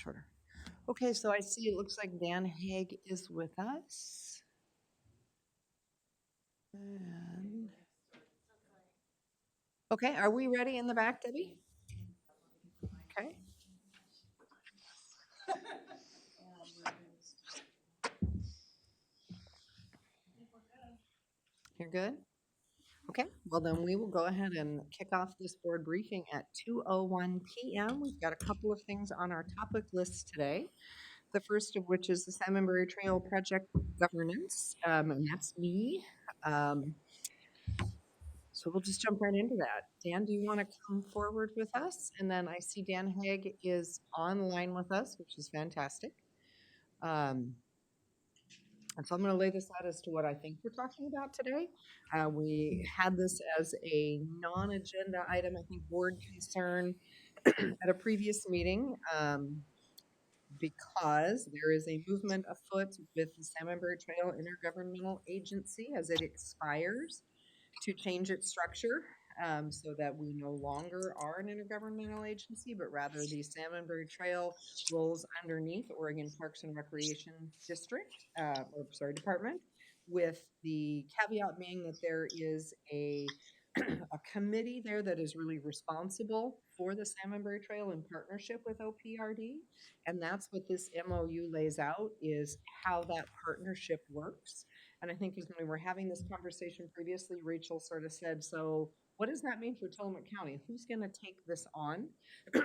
shorter. Okay, so I see it looks like Dan Haig is with us. And okay, are we ready in the back, Debbie? Okay. You're good? Okay, well then we will go ahead and kick off this board briefing at 2:01 p.m. We've got a couple of things on our topic list today. The first of which is the Salmonberry Trail Project Governance, and that's me. Um, so we'll just jump right into that. Dan, do you want to come forward with us? And then I see Dan Haig is online with us, which is fantastic. Um, and so I'm going to lay this out as to what I think we're talking about today. We had this as a non-agenda item, I think board concern at a previous meeting. Because there is a movement afoot with the Salmonberry Trail Intergovernmental Agency as it expires to change its structure, so that we no longer are an intergovernmental agency, but rather the Salmonberry Trail rolls underneath Oregon Parks and Recreation District, Department, with the caveat being that there is a committee there that is really responsible for the Salmonberry Trail in partnership with OPRD. And that's what this MOU lays out, is how that partnership works. And I think as we were having this conversation previously, Rachel sort of said, so what does that mean for Tillamook County? Who's going to take this on?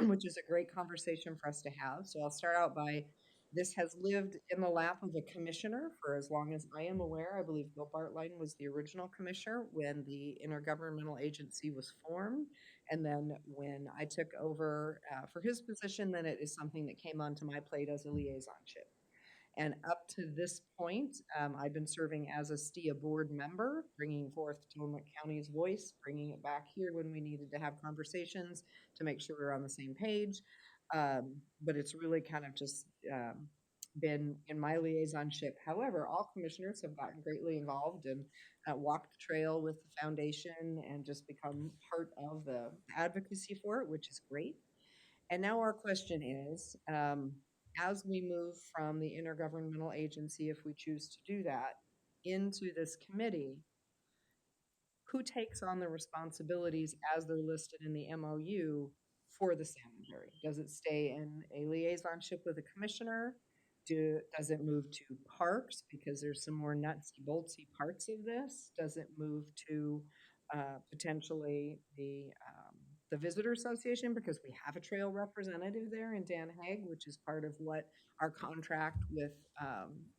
Which is a great conversation for us to have. So I'll start out by, this has lived in the lap of a commissioner for as long as I am aware. I believe Bill Bartline was the original commissioner when the intergovernmental agency was formed. And then when I took over for his position, then it is something that came onto my plate as a liaisonship. And up to this point, I've been serving as a STIA board member, bringing forth Tillamook County's voice, bringing it back here when we needed to have conversations to make sure we're on the same page. But it's really kind of just been in my liaisonship. However, all commissioners have gotten greatly involved and walked the trail with the foundation and just become part of the advocacy for it, which is great. And now our question is, as we move from the intergovernmental agency, if we choose to do that, into this committee, who takes on the responsibilities as they're listed in the MOU for the Salmonberry? Does it stay in a liaisonship with a commissioner? Does it move to parks because there's some more nutsy boltsy parts of this? Does it move to potentially the visitor association because we have a trail representative there in Dan Haig, which is part of what our contract with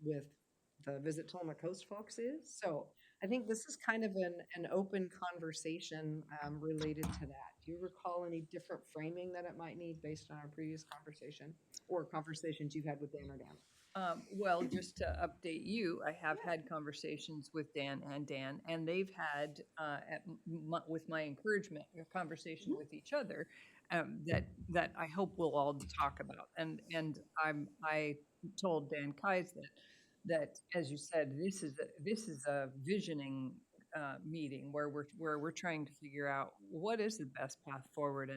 the Visit Tillamook Coast folks is. So I think this is kind of an open conversation related to that. Do you recall any different framing that it might need based on our previous conversation or conversations you've had with Dan or Dan? Well, just to update you, I have had conversations with Dan, and they've had, with my encouragement, a conversation with each other that I hope we'll all talk about. And I told Dan Kais that as you said, this is a visioning meeting where we're trying to figure out what is the best path forward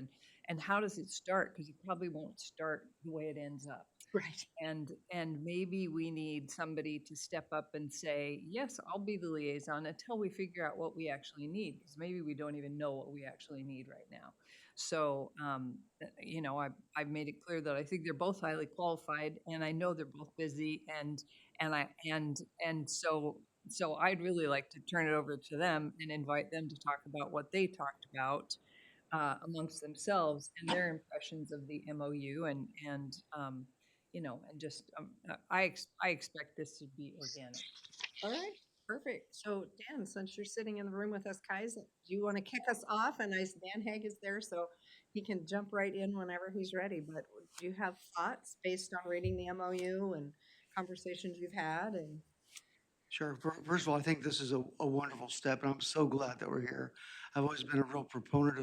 and how does it start, because it probably won't start the way it ends up. Right. And maybe we need somebody to step up and say, yes, I'll be the liaison until we figure out what we actually need, because maybe we don't even know what we actually need right now. So I've made it clear that I think they're both highly qualified, and I know they're both busy, and so I'd really like to turn it over to them and invite them to talk about what they talked about amongst themselves and their impressions of the MOU, and just I expect this to be organic. All right. Perfect. So Dan, since you're sitting in the room with us, Kais, do you want to kick us off? And Dan Haig is there, so he can jump right in whenever he's ready. But do you have thoughts based on reading the MOU and conversations you've had? And Sure. First of all, I think this is a wonderful step, and I'm so glad that we're here. I've always been a real proponent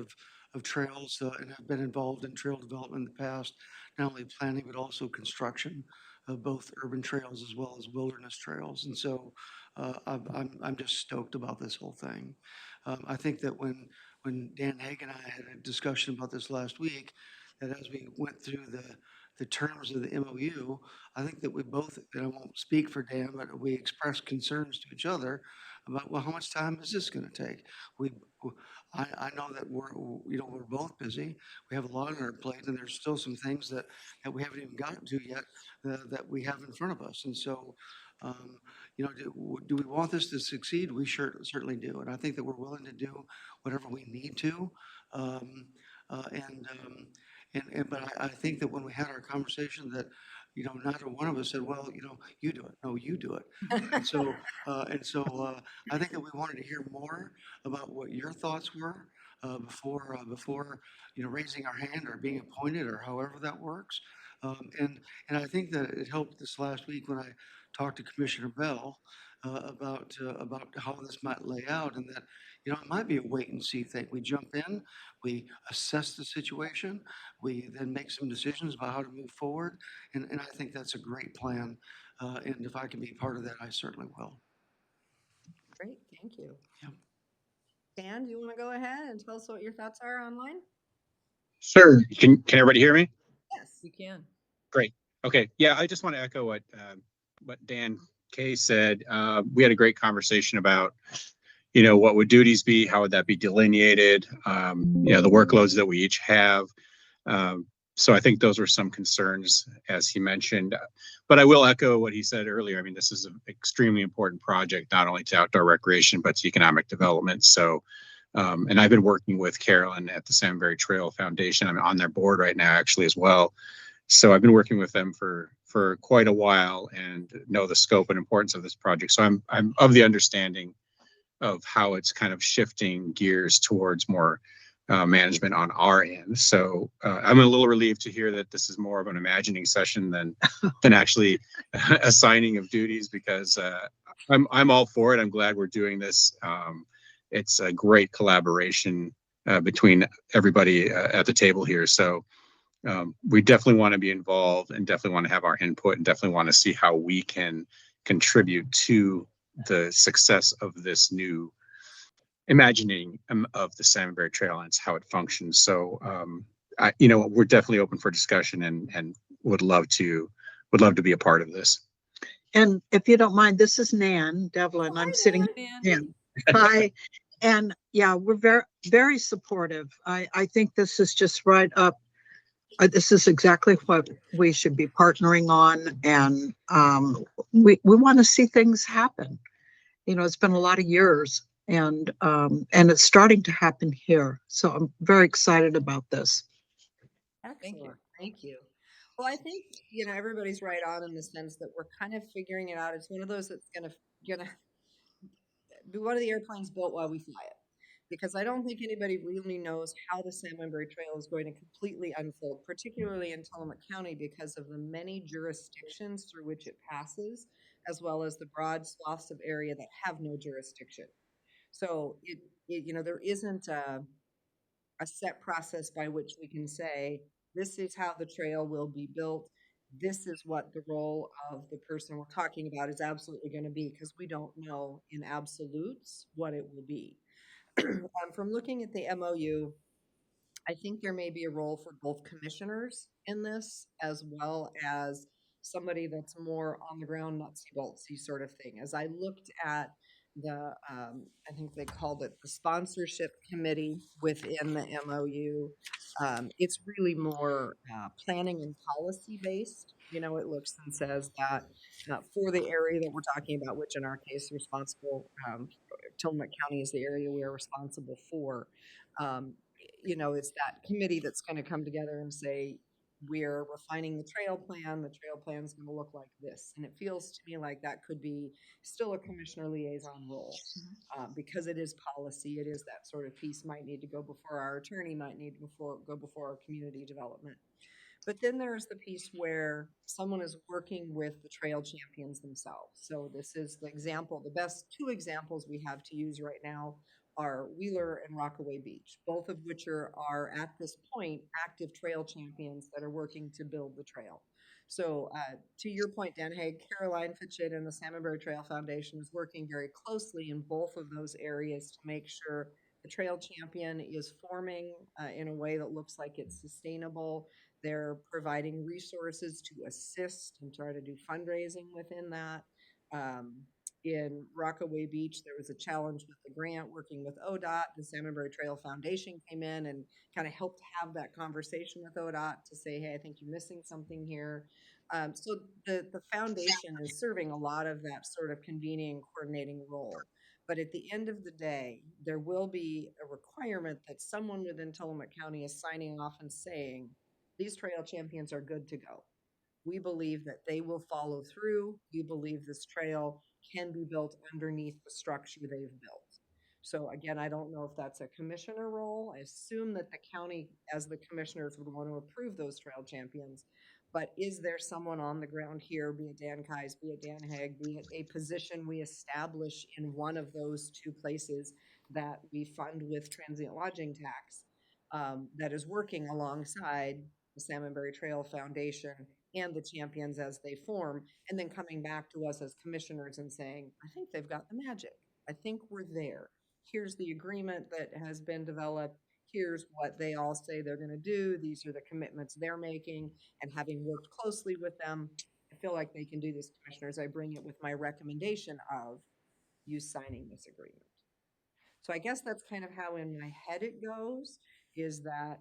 of trails and have been involved in trail development in the past, not only planning, but also construction of both urban trails as well as wilderness trails. And so I'm just stoked about this whole thing. I think that when Dan Haig and I had a discussion about this last week, that as we went through the terms of the MOU, I think that we both, and I won't speak for Dan, but we expressed concerns to each other about, well, how much time is this gonna take? We, I know that we're both busy. We have a lot on our plate, and there's still some things that we haven't even gotten to yet, that we have in front of us. And so, um, do we want this to succeed? We certainly do. And I think that we're willing to do whatever we need to. Um, uh, and, um, but I think that when we had our conversation that, neither one of us said, well, you do it. No, you do it. I think that we wanted to hear more about what your thoughts were, before, raising our hand or being appointed or however that works. And I think that it helped this last week when I talked to Commissioner Bell, about how this might lay out, and that, it might be a wait and see thing. We jump in, we assess the situation, we then make some decisions about how to move forward. And I think that's a great plan. And if I can be part of that, I certainly will. Great, thank you. Yeah. Dan, do you want to go ahead and tell us what your thoughts are online? Sure. Can everybody hear me? Yes. You can. Great. Okay. Yeah, I just want to echo what Dan Kay said. We had a great conversation about, what would duties be? How would that be delineated? The workloads that we each have. So I think those were some concerns, as he mentioned. But I will echo what he said earlier. I mean, this is an extremely important project, not only to outdoor recreation, but to economic development. So, and I've been working with Carolyn at the Salmonberry Trail Foundation. I'm on their board right now, actually, as well. So I've been working with them for quite a while and know the scope and importance of this project. So I'm of the understanding of how it's kind of shifting gears towards more management on our end. So I'm a little relieved to hear that this is more of an imagining session than actually assigning of duties, because I'm all for it. I'm glad we're doing this. It's a great collaboration between everybody at the table here. So we definitely want to be involved and definitely want to have our input and definitely want to see how we can contribute to the success of this new imagining of the Salmonberry Trail and how it functions. So, we're definitely open for discussion and would love to be a part of this. And if you don't mind, this is Nan Devlin. Hi, I'm sitting Dan. here. Hi. And yeah, we're very, very supportive. I think this is just right up. This is exactly what we should be partnering on. And we want to see things happen. It's been a lot of years, and it's starting to happen here. So I'm very excited about this. Excellent. Thank you. Well, I think, everybody's right on in the sense that we're kind of figuring it out. It's one of those that's gonna be one of the airplanes built while we fly it. Because I don't think anybody really knows how the Salmonberry Trail is going to completely unfold, particularly in Tillamook County, because of the many jurisdictions through which it passes, as well as the broad swaths of area that have no jurisdiction. So there isn't a set process by which we can say, this is how the trail will be built. This is what the role of the person we're talking about is absolutely going to be, because we don't know in absolutes what it will be. From looking at the MOU, I think there may be a role for both commissioners in this, as well as somebody that's more on the ground, nutsy boltsy sort of thing. As I looked at I think they called it the sponsorship committee within the MOU, it's really more planning and policy based. It looks and says that for the area that we're talking about, which in our case, Tillamook County is the area we are responsible for. Um, it's that committee that's going to come together and say, we're refining the trail plan. The trail plan is going to look like this. And it feels to me like that could be still a commissioner liaison role, because it is policy. It is that sort of piece might need to go before our attorney, might need to go before our community development. But then there's the piece where someone is working with the trail champions themselves. So this is the example. The best two examples we have to use right now are Wheeler and Rockaway Beach, both of which are at this point active trail champions that are working to build the trail. So to your point, Dan Haig, Caroline Fitchett and the Salmonberry Trail Foundation is working very closely in both of those areas to make sure The Trail Champion is forming in a way that looks like it's sustainable. They're providing resources to assist and try to do fundraising within that. Um, in Rockaway Beach, there was a challenge with the grant working with ODOT. The Salmonberry Trail Foundation came in and kind of helped have that conversation with ODOT to say, hey, I think you're missing something here. So the foundation is serving a lot of that sort of convening, coordinating role. But at the end of the day, there will be a requirement that someone within Tillamook County is signing off and saying, these trail champions are good to go. We believe that they will follow through. We believe this trail can be built underneath the structure they've built. So again, I don't know if that's a commissioner role. I assume that the county, as the commissioners, would want to approve those trail champions. But is there someone on the ground here, be it Dan Kais, be it Dan Haig, be it a position we establish in one of those two places that we fund with transient lodging tax, that is working alongside the Salmonberry Trail Foundation and the champions as they form, and then coming back to us as commissioners and saying, I think they've got the magic. I think we're there. Here's the agreement that has been developed. Here's what they all say they're going to do. These are the commitments they're making. And having worked closely with them, I feel like they can do this, commissioners. I bring it with my recommendation of you signing this agreement. So I guess that's kind of how in my head it goes, is that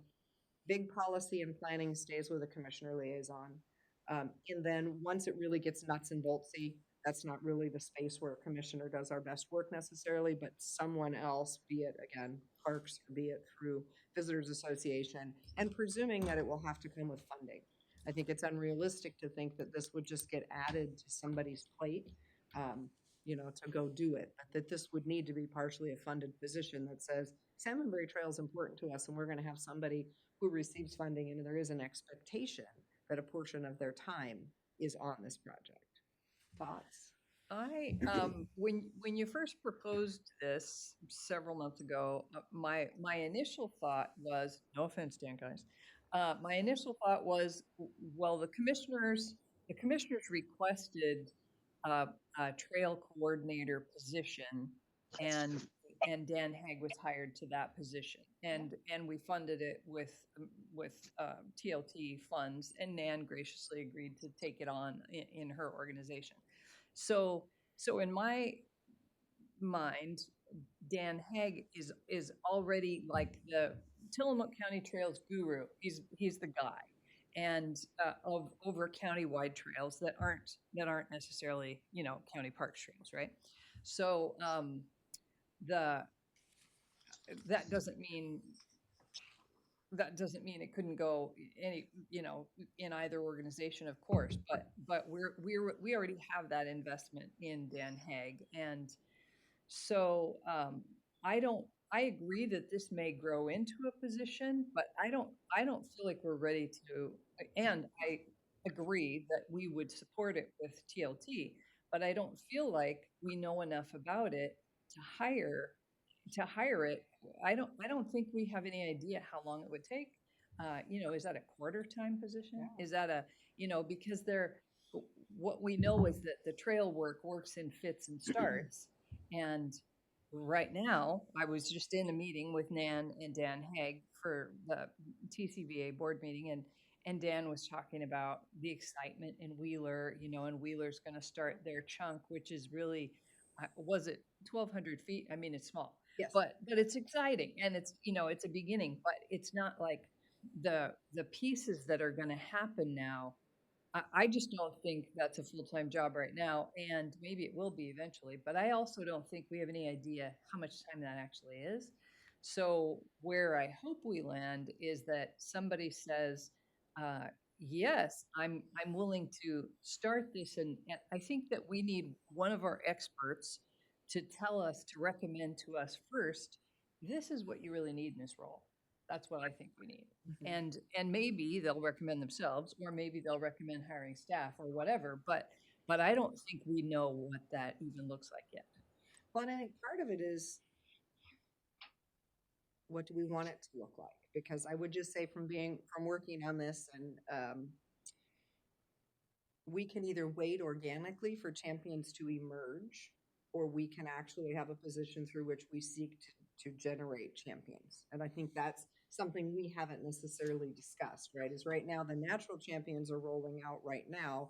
big policy and planning stays with a commissioner liaison. And then once it really gets nuts and boltsy, that's not really the space where a commissioner does our best work necessarily, but someone else, be it again, parks, or be it through Visitors Association, and presuming that it will have to come with funding. I think it's unrealistic to think that this would just get added to somebody's plate, to go do it, but that this would need to be partially a funded position that says, Salmonberry Trail is important to us, and we're going to have somebody who receives funding, and there is an expectation that a portion of their time is on this project. Thoughts? When you first proposed this several months ago, my initial thought was, no offense, Dan, guys, my initial thought was, well, the commissioners requested a trail coordinator position, and Dan Haig was hired to that position, and we funded it with TLT funds, and Nan graciously agreed to take it on in her organization. So in my mind, Dan Haig is already like the Tillamook County Trails guru. He's the guy, and over county-wide trails that aren't necessarily county park trails, right? So that doesn't mean it couldn't go any in either organization, of course, but we already have that investment in Dan Haig, and so I agree that this may grow into a position, but I don't feel like we're ready to, and I agree that we would support it with TLT, but I don't feel like we know enough about it to hire it. I don't think we have any idea how long it would take. Is that a quarter-time position? Yeah. Is that because what we know is that the trail works in fits and starts. And right now, I was just in a meeting with Nan and Dan Haig for the TCVA board meeting, and Dan was talking about the excitement in Wheeler, and Wheeler's going to start their chunk, which is really, was it 1,200 feet? I mean, it's small. Yes. But it's exciting, and it's it's a beginning, but it's not like the pieces that are going to happen now. I just don't think that's a full-time job right now, and maybe it will be eventually, but I also don't think we have any idea how much time that actually is. So where I hope we land is that somebody says, yes, I'm willing to start this, and I think that we need one of our experts to recommend to us first, this is what you really need in this role. That's what I think we need. Mhm. And maybe they'll recommend themselves, or maybe they'll recommend hiring staff or whatever, but I don't think we know what that even looks like yet. Well, and I think part of it is, what do we want it to look like? Because I would just say from working on this, and we can either wait organically for champions to emerge, or we can actually have a position through which we seek to generate champions. And I think that's something we haven't necessarily discussed, right? Is right now the natural champions are rolling out right now.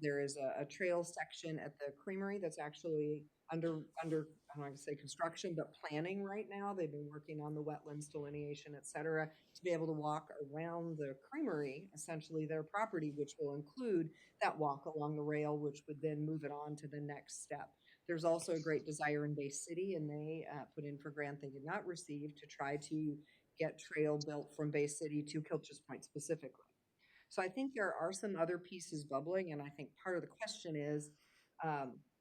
There is a trail section at the creamery that's actually under I don't want to say construction, but planning right now. They've been working on the wetlands delineation, et cetera, to be able to walk around the creamery, essentially their property, which will include that walk along the rail, which would then move it on to the next step. There's also a great desire in Bay City, and they put in for a grant they did not receive to try to get trail built from Bay City to Kilch's Point specifically. So I think there are some other pieces bubbling, and I think part of the question is,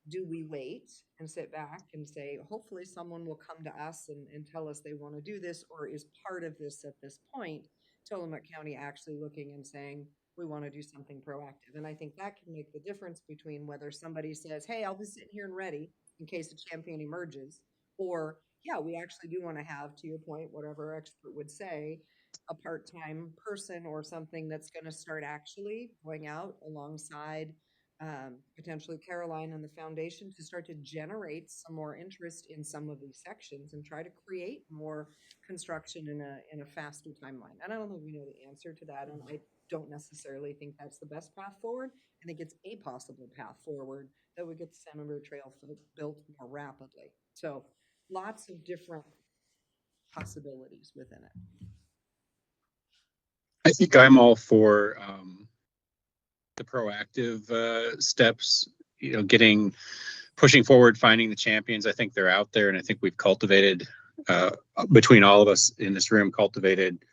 do we wait and sit back and say, hopefully someone will come to us and tell us they want to do this, or is part of this at this point, Tillamook County actually looking and saying, we want to do something proactive? And I think that can make the difference between whether somebody says, hey, I'll be sitting here and ready in case a champion emerges, or yeah, we actually do want to have, to your point, whatever expert would say, a part-time person or something that's going to start actually going out alongside potentially Caroline and the foundation to start to generate some more interest in some of these sections and try to create more construction in a faster timeline. And I don't think we know the answer to that, and I don't necessarily think that's the best path forward. I think it's a possible path forward that would get the Salmon River Trail built more rapidly. So lots of different possibilities within it. I think I'm all for the proactive steps, pushing forward, finding the champions. I think they're out there, and I think we've cultivated, between all of us in this room, cultivated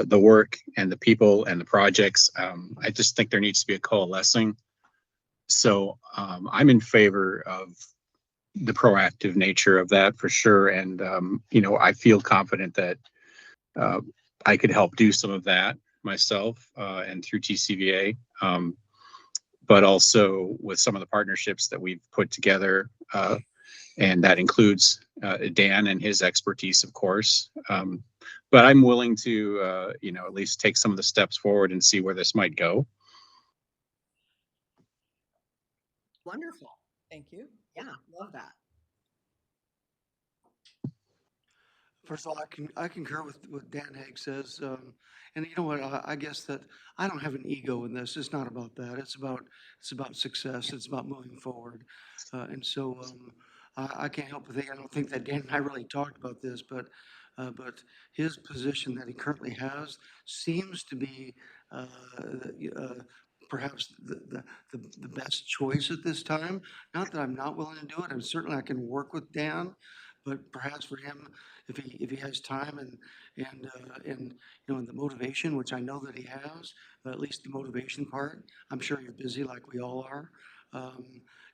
the work and the people and the projects. I just think there needs to be a coalescing. So I'm in favor of the proactive nature of that for sure. And, I feel confident that I could help do some of that myself and through TCVA, but also with some of the partnerships that we've put together. And that includes Dan and his expertise, of course. But I'm willing to, at least take some of the steps forward and see where this might go. Wonderful. Thank you. Yeah, love that. First of all, I concur with what Dan Haig says. And you know what? I guess that I don't have an ego in this. It's not about that. It's about success. It's about moving forward. And so I can't help but think, I don't think that Dan and I really talked about this, but his position that he currently has seems to be perhaps the best choice at this time. Not that I'm not willing to do it. And certainly I can work with Dan, but perhaps for him, if he has time and and the motivation, which I know that he has, at least the motivation part, I'm sure he's busy like we all are.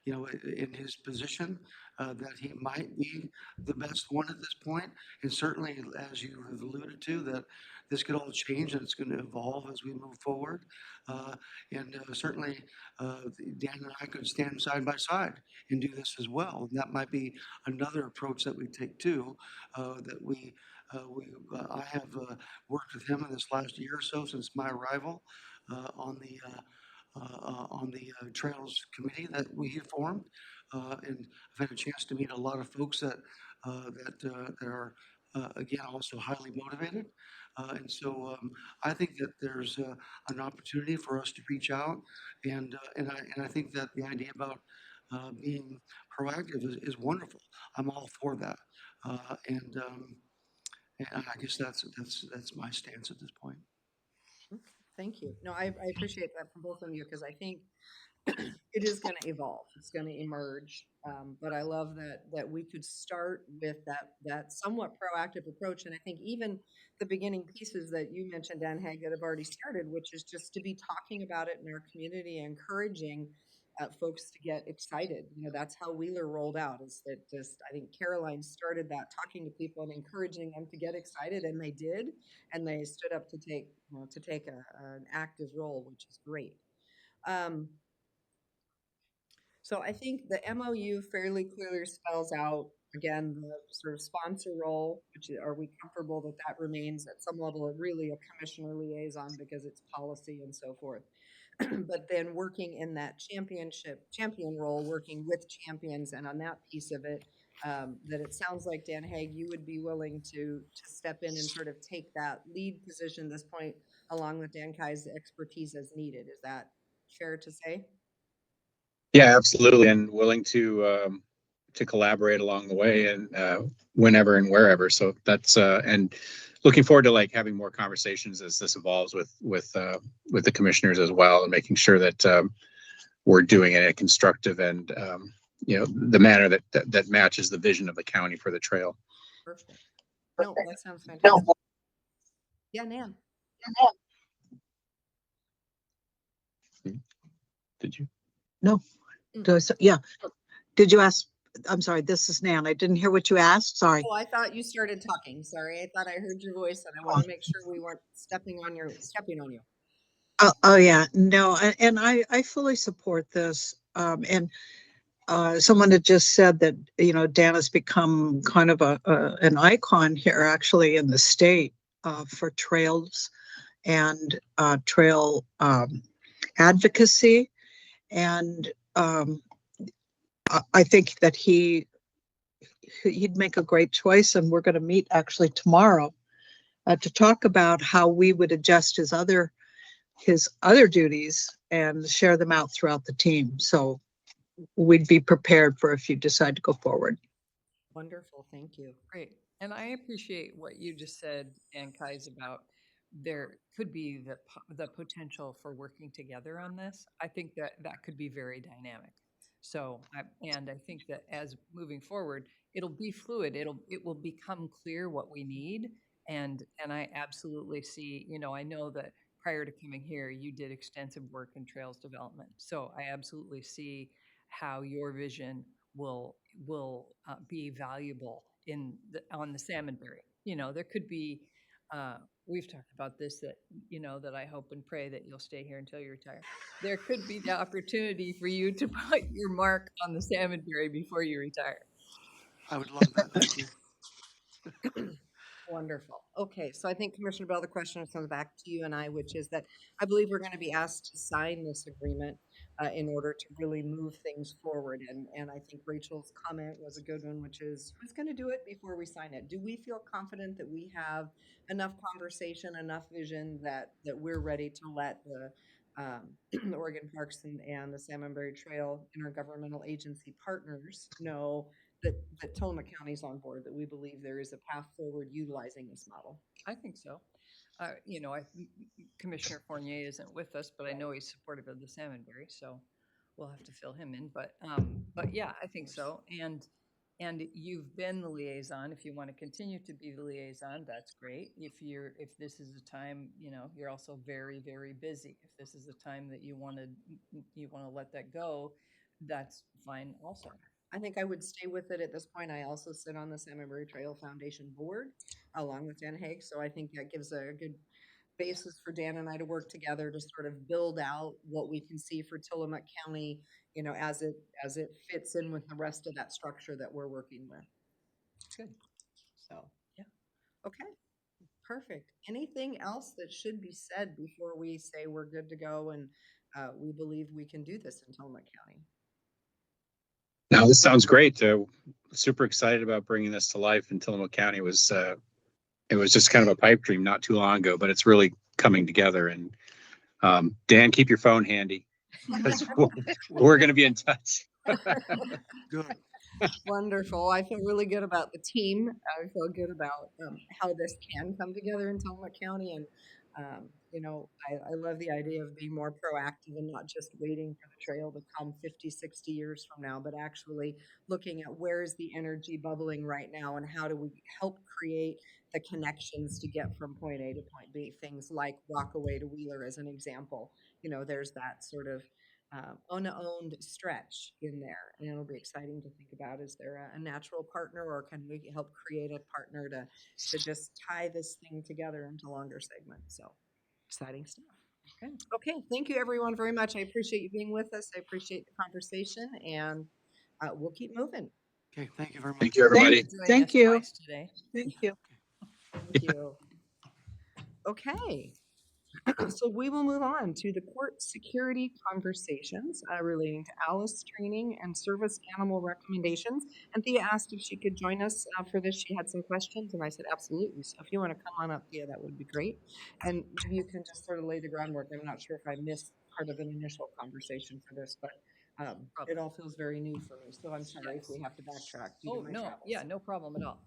In his position, that he might be the best one at this point. And certainly, as you have alluded to, that this could all change and it's going to evolve as we move forward. Certainly, Dan and I could stand side by side and do this as well. And that might be another approach that we take too, I have worked with him in this last year or so since my arrival on the Trails Committee that we formed. And I've had a chance to meet a lot of folks that are, again, also highly motivated. And so I think that there's an opportunity for us to reach out. And I think that the idea about being proactive is wonderful. I'm all for that. And I guess that's my stance at this point. Thank you. No, I appreciate that from both of you, because I think it is going to evolve. It's going to emerge. But I love that we could start with that somewhat proactive approach. And I think even the beginning pieces that you mentioned, Dan Haig, that have already started, which is just to be talking about it in our community, encouraging folks to get excited. That's how Wheeler rolled out, is that I think Caroline started that, talking to people and encouraging them to get excited, and they did, and they stood up to take an active role, which is great. So I think the MOU fairly clearly spells out, again, the sort of sponsor role, which are we comfortable that remains at some level really a commissioner liaison because it's policy and so forth. But then working in that champion role, working with champions, and on that piece of it, that it sounds like, Dan Haig, you would be willing to step in and sort of take that lead position at this point, along with Dan Kai's expertise as needed. Is that fair to say? Yeah, absolutely, and willing to collaborate along the way and whenever and wherever. So that's and looking forward to like having more conversations as this evolves with the commissioners as well, and making sure that we're doing it in a constructive and the manner that matches the vision of the county for the trail. Perfect. No, that sounds fantastic. Yeah, Nan. Did you? No. Yeah. Did you ask? I'm sorry, this is Nan. I didn't hear what you asked. Sorry. Oh, I thought you started talking. Sorry. I thought I heard your voice and I want to make sure we weren't stepping on you. Oh yeah, no, and I fully support this. And someone had just said that, Dan has become kind of an icon here actually in the state for trails and trail advocacy. And I think that he'd make a great choice, and we're going to meet actually tomorrow to talk about how we would adjust his other duties and share them out throughout the team. So we'd be prepared for if you decide to go forward. Wonderful. Thank you. Great. And I appreciate what you just said, Ann Kais, about there could be the potential for working together on this. I think that could be very dynamic. So, I think that as moving forward, it'll be fluid. It will become clear what we need. And I absolutely see, I know that prior to coming here, you did extensive work in trails development. So I absolutely see how your vision will be valuable on the Salmonberry. There could be, we've talked about this, that I hope and pray that you'll stay here until you retire. There could be the opportunity for you to put your mark on the Salmonberry before you retire. I would love that. Thank you. Wonderful. Okay, so I think Commissioner Bell, the question comes back to you and I, which is that I believe we're going to be asked to sign this agreement in order to really move things forward. And I think Rachel's comment was a good one, which is who's going to do it before we sign it? Do we feel confident that we have enough conversation, enough vision that we're ready to let the Oregon Parks and the Salmonberry Trail intergovernmental agency partners know that Tillamook County's on board, that we believe there is a path forward utilizing this model? I think so. Commissioner Fournier isn't with us, but I know he's supportive of the Salmonberry, so we'll have to fill him in. But yeah, I think so. And you've been the liaison. If you want to continue to be the liaison, that's great. If this is a time, you're also very, very busy. If this is a time that you want to let that go, that's fine also. I think I would stay with it at this point. I also sit on the Salmonberry Trail Foundation board along with Dan Haig, so I think that gives a good basis for Dan and I to work together to sort of build out what we can see for Tillamook County, as it fits in with the rest of that structure that we're working with. Good. So, yeah. Okay. Perfect. Anything else that should be said before we say we're good to go and we believe we can do this in Tillamook County? No, this sounds great. Super excited about bringing this to life in Tillamook County. It was just kind of a pipe dream not too long ago, but it's really coming together. And Dan, keep your phone handy because we're going to be in touch. Good. Wonderful. I feel really good about the team. I feel good about how this can come together in Tillamook County. And, I love the idea of being more proactive and not just waiting for the trail to come 50, 60 years from now, but actually looking at where is the energy bubbling right now and how do we help create the connections to get from point A to point B. Things like Rockaway to Wheeler as an example. There's that sort of unowned stretch in there, and it'll be exciting to think about. Is there a natural partner, or can we help create a partner to just tie this thing together into longer segments? So exciting stuff. Okay, thank you everyone very much. I appreciate you being with us. I appreciate the conversation, and we'll keep moving. Okay, thank you very much. Thank you, everybody. Thank you. Today. Thank you. Thank you. Okay. So we will move on to the court security conversations relating to Alice training and service animal recommendations. And Thea asked if she could join us for this. She had some questions, and I said absolutely. So if you want to come on up, Thea, that would be great. And maybe you can just sort of lay the groundwork. I'm not sure if I missed part of an initial conversation for this, but it all feels very new for me. So I'm sorry if we have to backtrack due to Oh, my no, travels. yeah, no problem at all.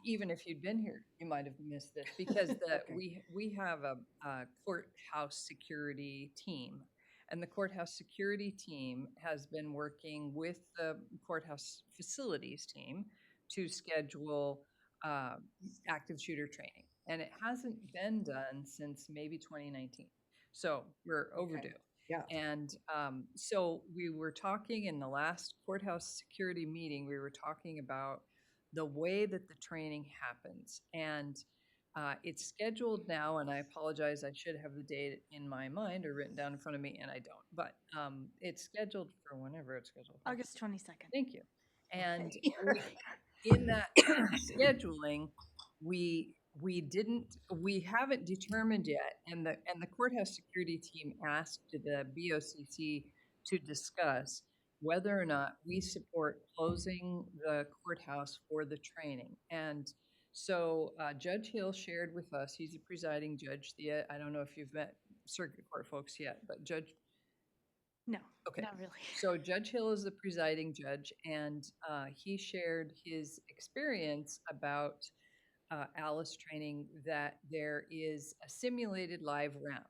Even if you'd been here, you might have missed this because we have a courthouse security team. And the courthouse security team has been working with the courthouse facilities team to schedule active shooter training. And it hasn't been done since maybe 2019. So we're overdue. Yeah. And so we were talking in the last courthouse security meeting, we were talking about the way that the training happens. And it's scheduled now, and I apologize, I should have the date in my mind or written down in front of me, and I don't. But it's scheduled for whenever it's scheduled for. August 22nd. Thank you. And in that scheduling, we haven't determined yet, and the courthouse security team asked the BOCC to discuss whether or not we support closing the courthouse for the training. And so Judge Hill shared with us, he's a presiding judge. I don't know if you've met circuit court folks yet, but Judge No, Okay. not really. So Judge Hill is the presiding judge, and he shared his experience about Alice training, that there is a simulated live round.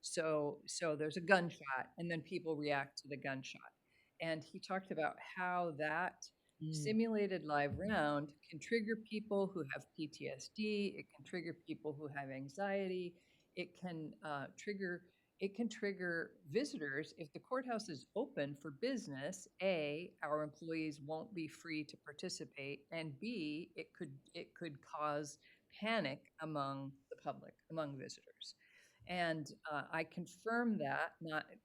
So there's a gunshot, and then people react to the gunshot. And he talked about how that simulated live round can trigger people who have PTSD. It can trigger people who have anxiety. It can trigger visitors. If the courthouse is open for business, A, our employees won't be free to participate, and B, it could cause panic among the public, among visitors. And I confirm that,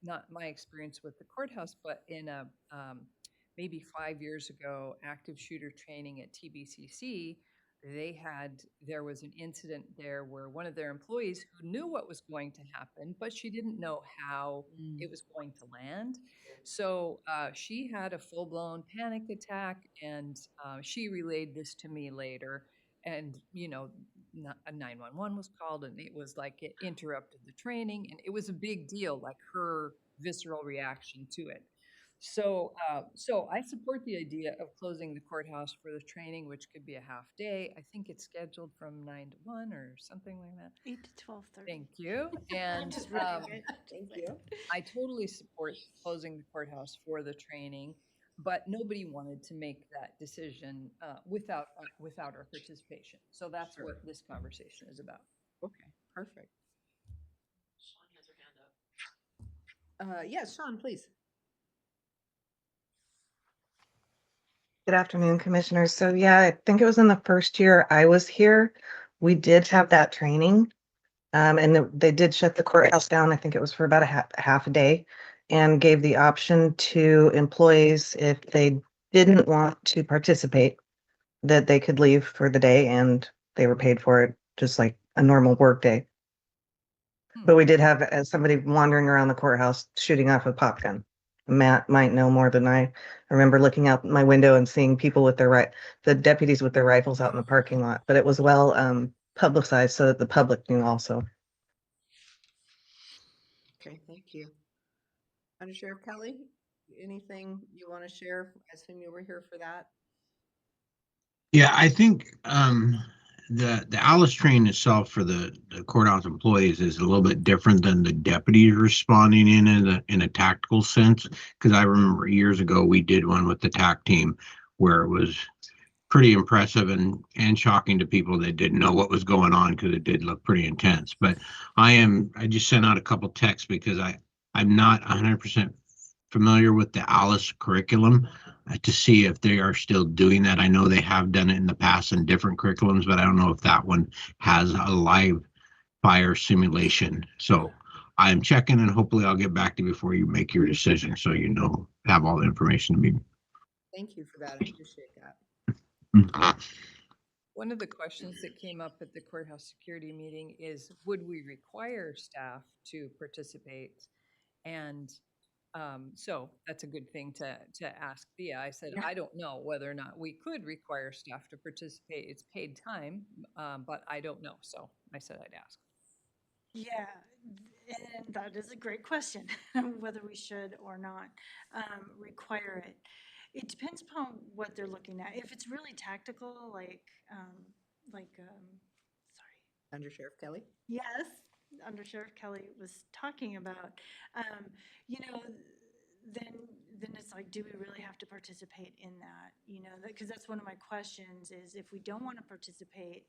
not my experience with the courthouse, but in a maybe 5 years ago, active shooter training at TBCC, there was an incident there where one of their employees who knew what was going to happen, but she didn't know how it was going to land. So she had a full-blown panic attack, and she relayed this to me later. And, a 911 was called, and it was like it interrupted the training, and it was a big deal, like her visceral reaction to it. So I support the idea of closing the courthouse for the training, which could be a half day. I think it's scheduled from 9 to 1 or something like that. 8 to 12:30. Thank you. And Just reading it. Thank you. I totally support closing the courthouse for the training, but nobody wanted to make that decision without our participation. So that's Sure. what this conversation is about. Okay, perfect. Sean has her hand up. Yes, Sean, please. Good afternoon, Commissioners. So yeah, I think it was in the first year I was here. We did have that training. And they did shut the courthouse down. I think it was for about a half a day, and gave the option to employees, if they didn't want to participate, that they could leave for the day and they were paid for it, just like a normal work day. But we did have somebody wandering around the courthouse shooting off a pop gun. Matt might know more than I remember looking out my window and seeing people with the deputies with their rifles out in the parking lot, but it was well publicized so that the public knew also. Okay, thank you. Under Sheriff Kelly, anything you want to share? I assume you were here for that. Yeah, I think the Alice train itself for the courthouse employees is a little bit different than the deputies responding in a tactical sense. Because I remember years ago we did one with the TAC team where it was pretty impressive and shocking to people that didn't know what was going on, because it did look pretty intense. But I just sent out a couple texts because I'm not 100% familiar with the Alice curriculum to see if they are still doing that. I know they have done it in the past in different curriculums, but I don't know if that one has a live fire simulation. So I'm checking, and hopefully I'll get back to you before you make your decision, so have all the information to me. Thank you for that. I appreciate that. One of the questions that came up at the courthouse security meeting is, would we require staff to participate? And so that's a good thing to ask Thea. I said, I don't know whether or not we could require staff to participate. It's paid time, but I don't know. So I said I'd ask. Yeah, and that is a great question, whether we should or not require it. It depends upon what they're looking at. If it's really tactical, sorry, Under Sheriff Kelly? yes, Under Sheriff Kelly was talking about, you know, then it's like, do we really have to participate in that? You know, because that's one of my questions is if we don't want to participate,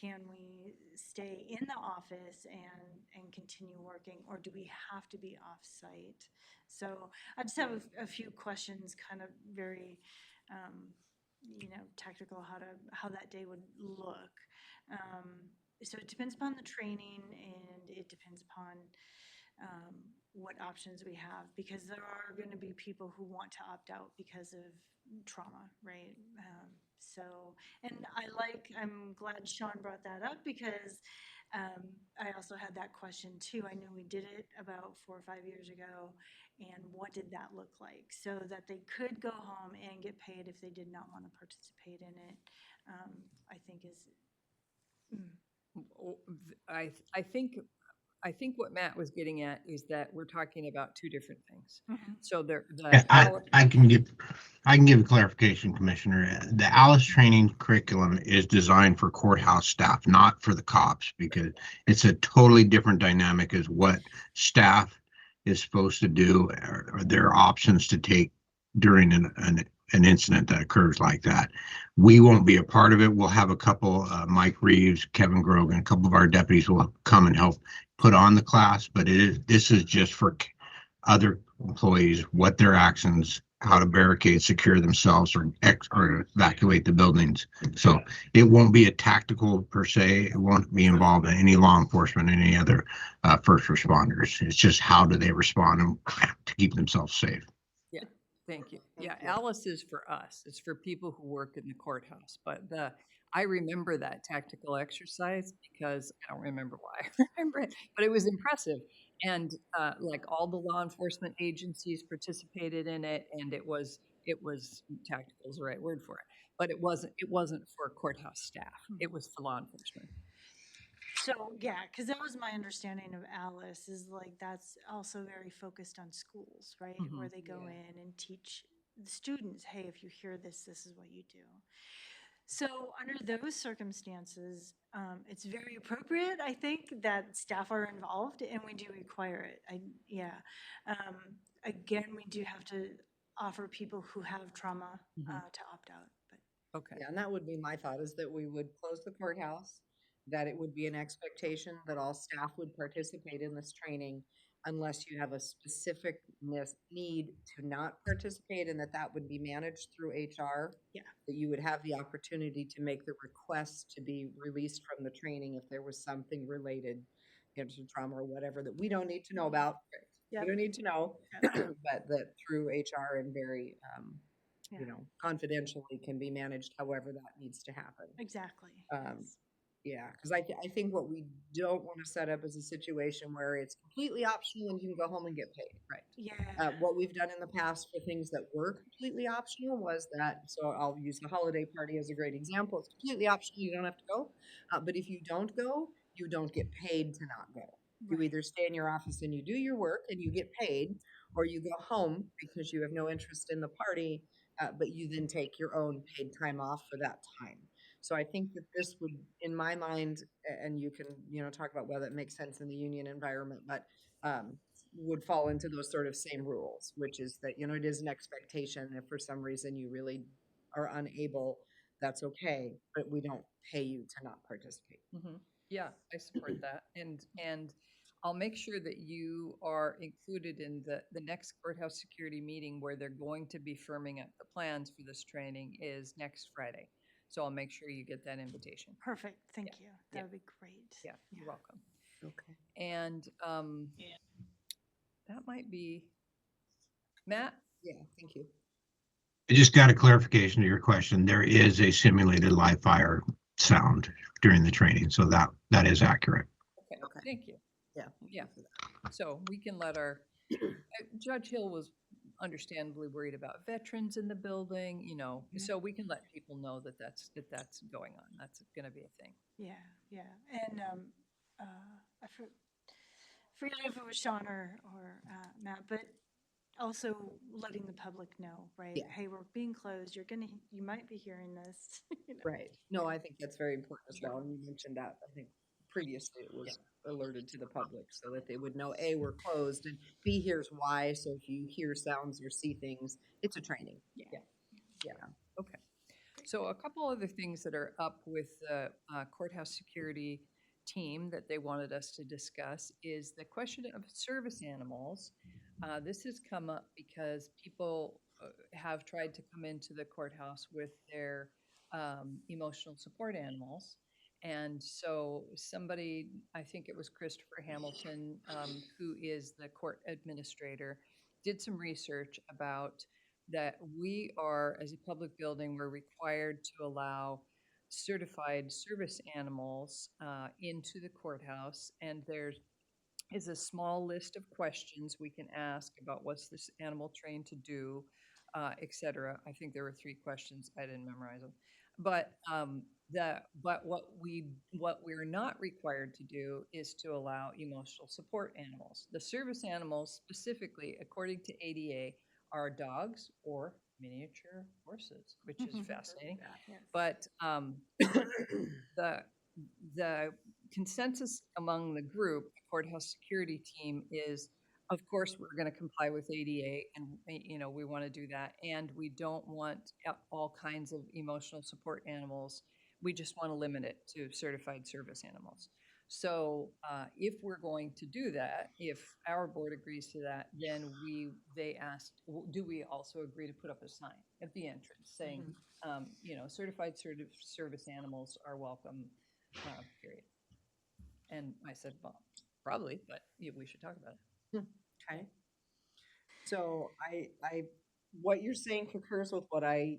can we stay in the office and continue working, or do we have to be off-site? So I just have a few questions, kind of very, you know, tactical, how that day would look. So it depends upon the training, and it depends upon what options we have, because there are going to be people who want to opt out because of trauma, right? So, and I'm glad Sean brought that up, because I also had that question too. I know we did it about 4 or 5 years ago, and what did that look like? So that they could go home and get paid if they did not want to participate in it, I think is. I think what Matt was getting at is that we're talking about two different things. Mhm. So I can give a clarification, Commissioner. The Alice training curriculum is designed for courthouse staff, not for the cops, because it's a totally different dynamic as what staff is supposed to do, or their options to take during an incident that occurs like that. We won't be a part of it. We'll have a couple, Mike Reeves, Kevin Grogan, a couple of our deputies will come and help put on the class, but this is just for other employees, what their actions, how to barricade, secure themselves, or evacuate the buildings. So it won't be a tactical per se. It won't be involved in any law enforcement, any other first responders. It's just how do they respond to keep themselves safe. Thank you. Yeah, Alice is for us. It's for people who work in the courthouse. But I remember that tactical exercise because I don't remember why I remember it, but it was impressive. And like all the law enforcement agencies participated in it, and it was tactical is the right word for it. But it wasn't for courthouse staff. It was for law enforcement. So, yeah, because that was my understanding of Alice, is like that's also very focused on schools, right? Mhm. Where they go in and teach the students, hey, if you hear this, this is what you do. So under those circumstances, it's very appropriate, I think, that staff are involved, and we do require it. Again, we do have to offer people who have trauma to opt out. But Okay. Yeah, and that would be my thought, is that we would close the courthouse, that it would be an expectation that all staff would participate in this training unless you have a specific need to not participate, and that would be managed through HR. Yeah. That you would have the opportunity to make the request to be released from the training if there was something related, you know, to trauma or whatever that we don't need to know about. Yep. We don't need to know, but that through HR and very, Yeah. you know, confidentially can be managed however that needs to happen. exactly. Yeah, because I think what we don't want to set up is a situation where it's completely optional and you can go home and get paid. Right. Yeah. What we've done in the past for things that were completely optional was that, so I'll use the holiday party as a great example. It's completely optional, you don't have to go. But if you don't go, you don't get paid to not go. You either stay in your office and you do your work and you get paid, or you go home because you have no interest in the party, but you then take your own paid time off for that time. So I think that this would, in my mind, and you can, you know, talk about whether it makes sense in the union environment, but would fall into those sort of same rules, which is that, you know, it is an expectation. If for some reason you really are unable, that's okay, but we don't pay you to not participate. Mm-hmm. Yeah, I support that. And I'll make sure that you are included in the next courthouse security meeting, where they're going to be firming up the plans for this training is next Friday. So I'll make sure you get that invitation. Perfect. Thank you. That Yeah. would be great. Yeah, you're welcome. Okay. And that might be Matt. Yeah, thank you. I just got a clarification to your question. There is a simulated live fire sound during the training. So that is accurate. Okay, Okay. thank you. Yeah. Yeah. So we can let our, Judge Hill was understandably worried about veterans in the building, you know, so we can let people know that that's going on. That's gonna be a thing. Yeah, yeah. And I forget if it was Sean or Matt, but also letting the public know, right? Yeah. Hey, we're being closed. You might be hearing this. you know. Right. No, I think that's very important as well. And you mentioned that, I think previously it was alerted to the public so that they would know, A, we're closed, and B, here's why. So if you hear sounds or see things, it's a training. Yeah. Yeah. Okay. So a couple other things that are up with the courthouse security team that they wanted us to discuss is the question of service animals. This has come up because people have tried to come into the courthouse with their emotional support animals. And so somebody, I think it was Christopher Hamilton, who is the court administrator, did some research about that we are, as a public building, we're required to allow certified service animals into the courthouse. And there is a small list of questions we can ask about what's this animal trained to do, et cetera. I think there were 3 questions. I didn't memorize them. But what we're not required to do is to allow emotional support animals. The service animals specifically, according to ADA, are dogs or miniature horses, which is fascinating. Yes. But the consensus among the group, the courthouse security team, is, of course, we're going to comply with ADA, and you know we want to do that, and we don't want all kinds of emotional support animals. We just want to limit it to certified service animals. So if we're going to do that, if our board agrees to that, then they asked, do we also agree to put up a sign at the entrance saying, you know, certified service animals are welcome, period. And I said, well, probably, but yeah, we should talk about it. Okay. So what you're saying concurs with what I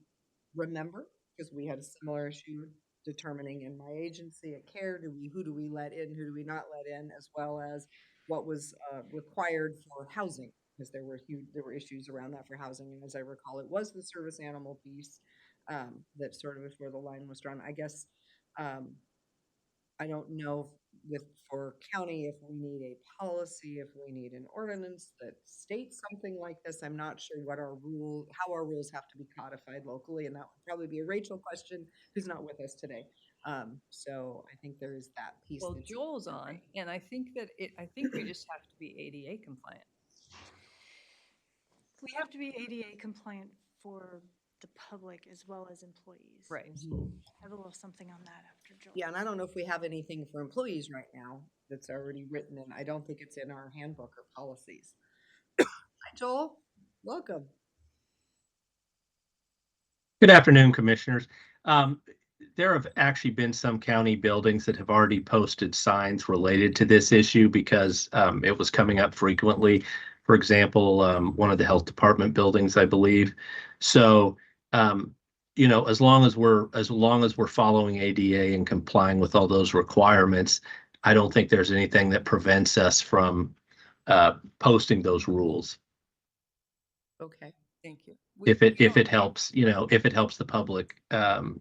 remember, because we had a similar issue determining in my agency at CARE, who do we let in, who do we not let in, as well as what was required for housing, because there were issues around that for housing. And as I recall, it was the service animal piece that sort of is where the line was drawn. I guess I don't know for county if we need a policy, if we need an ordinance that states something like this. I'm not sure how our rules have to be codified locally, and that would probably be a Rachel question, who's not with us today. So I think there is that piece. Well, Joel's on, and I think we just have to be ADA compliant. We have to be ADA compliant for the public as well as employees. Right. I have a little something on that after Joel. Yeah, and I don't know if we have anything for employees right now that's already written, and I don't think it's in our handbook or policies. Hi, Joel. Welcome. Good afternoon, Commissioners. There have actually been some county buildings that have already posted signs related to this issue because it was coming up frequently. For example, one of the health department buildings, I believe. So, you know, as long as we're following ADA and complying with all those requirements, I don't think there's anything that prevents us from posting those rules. Okay. Thank you. If it helps, you know, if it helps the public,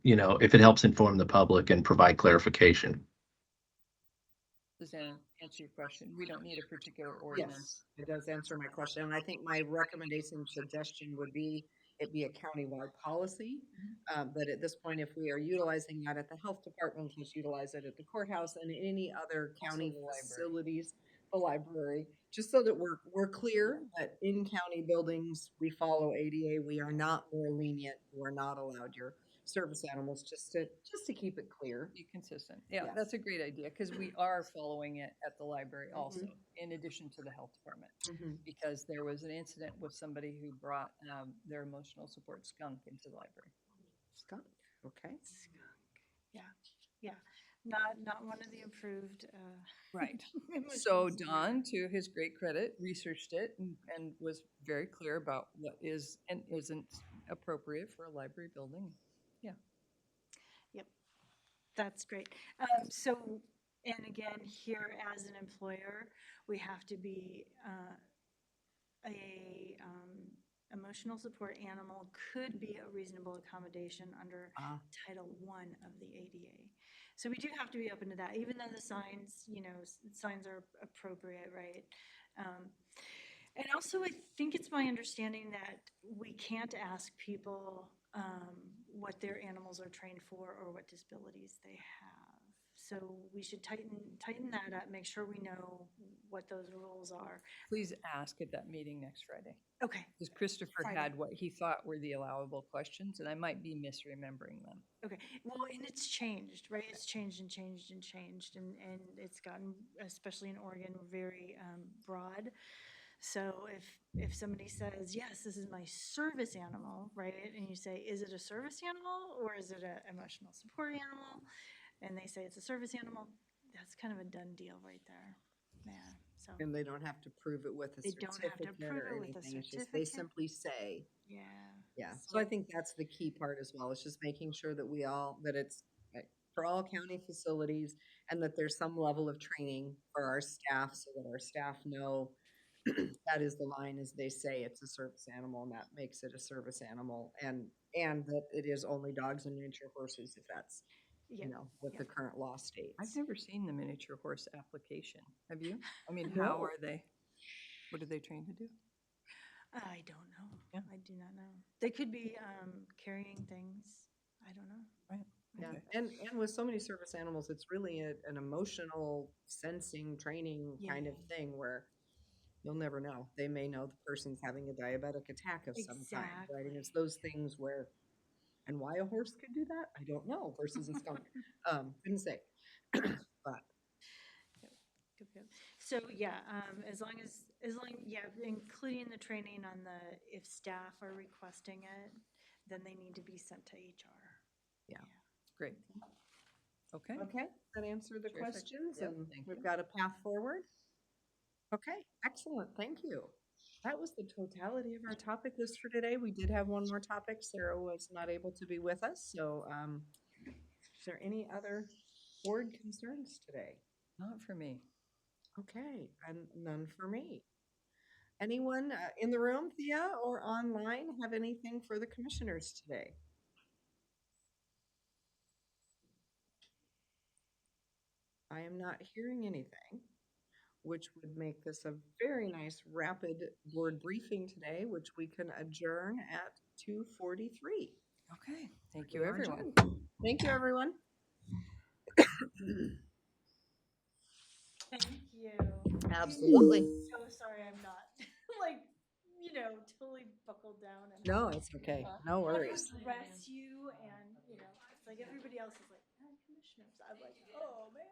you know, if it helps inform the public and provide clarification. Does that answer your question? We don't need a particular ordinance. Yes, it does answer my question. And I think my recommendation suggestion would be it be a countywide policy. But at this point, if we are utilizing that at the health department, let's utilize it at the courthouse and any other county facilities, the library, just so that we're clear that in county buildings, we follow ADA. We are not more lenient. We're not allowed your service animals, just to keep it clear. Be consistent. Yeah, Yes. that's a great idea because we are following it at the library also, in addition to the health department. Because there was an incident with somebody who brought their emotional support skunk into the library. Skunk. Okay. Yeah. Not one of the approved. Right. So Don, to his great credit, researched it and was very clear about what is and isn't appropriate for a library building. Yeah. Yep. That's great. So, and again, here as an employer, we have to be, emotional support animal could be a reasonable accommodation under Ah. Title I of the ADA. So we do have to be open to that, even though the signs, signs are appropriate, right? And also, I think it's my understanding that we can't ask people what their animals are trained for or what disabilities they have. So we should tighten that up, make sure we know what those rules are. Please ask at that meeting next Friday. Okay, Because Christopher Friday. had what he thought were the allowable questions, and I might be misremembering them. okay. Well, and it's changed, right? It's changed and changed and changed, and it's gotten, especially in Oregon, very broad. So if somebody says, yes, this is my service animal, right? And you say, is it a service animal or is it an emotional support animal? And they say it's a service animal, that's kind of a done deal right there. Yeah, so, And they don't have to prove it with a They don't have to certificate prove or it with a anything. It's just, they certificate. simply say, yeah. yeah. So I think that's the key part as well. It's just making sure that that it's for all county facilities and that there's some level of training for our staff so that our staff know that is the line, as they say, it's a service animal, and that makes it a service animal, and that it is only dogs and miniature horses if that's, Yeah. what yeah. the current law states. I've never seen the miniature horse application. Have you? I mean, No. how are they? What are they trained to do? I don't know. Yeah. I do not know. They could be carrying things. I don't know. Right. Yeah, Okay. and with so many service animals, it's really an emotional sensing training kind of thing where you'll never know. They may know the person's having a diabetic attack of some kind, right? And it's Exactly. those things where, and why a horse could do that, I don't know, versus a skunk. Couldn't say. But Good, good. So yeah, as long, yeah, including the training on if staff are requesting it, then they need to be sent to HR. Yeah. Great. Okay. okay, that answered the Terrific. questions, Yep, and thank we've you. got a path forward. Okay, excellent, thank you. That was the totality of our topic list for today. We did have one more topic. Sarah was not able to be with us, so is there any other board concerns today? Not for me. Okay, and none for me. Anyone in the room, Thea, or online, have anything for the commissioners today? I am not hearing anything, which would make this a very nice rapid board briefing today, which we can adjourn at 2:43. Okay. Thank We you, are everyone. adjourned. Thank you, everyone. Thank you. Absolutely. So sorry I'm not totally buckled down and No, it's okay. No worries. address you, and it's like everybody else is like, commissioners. I'm like, oh man.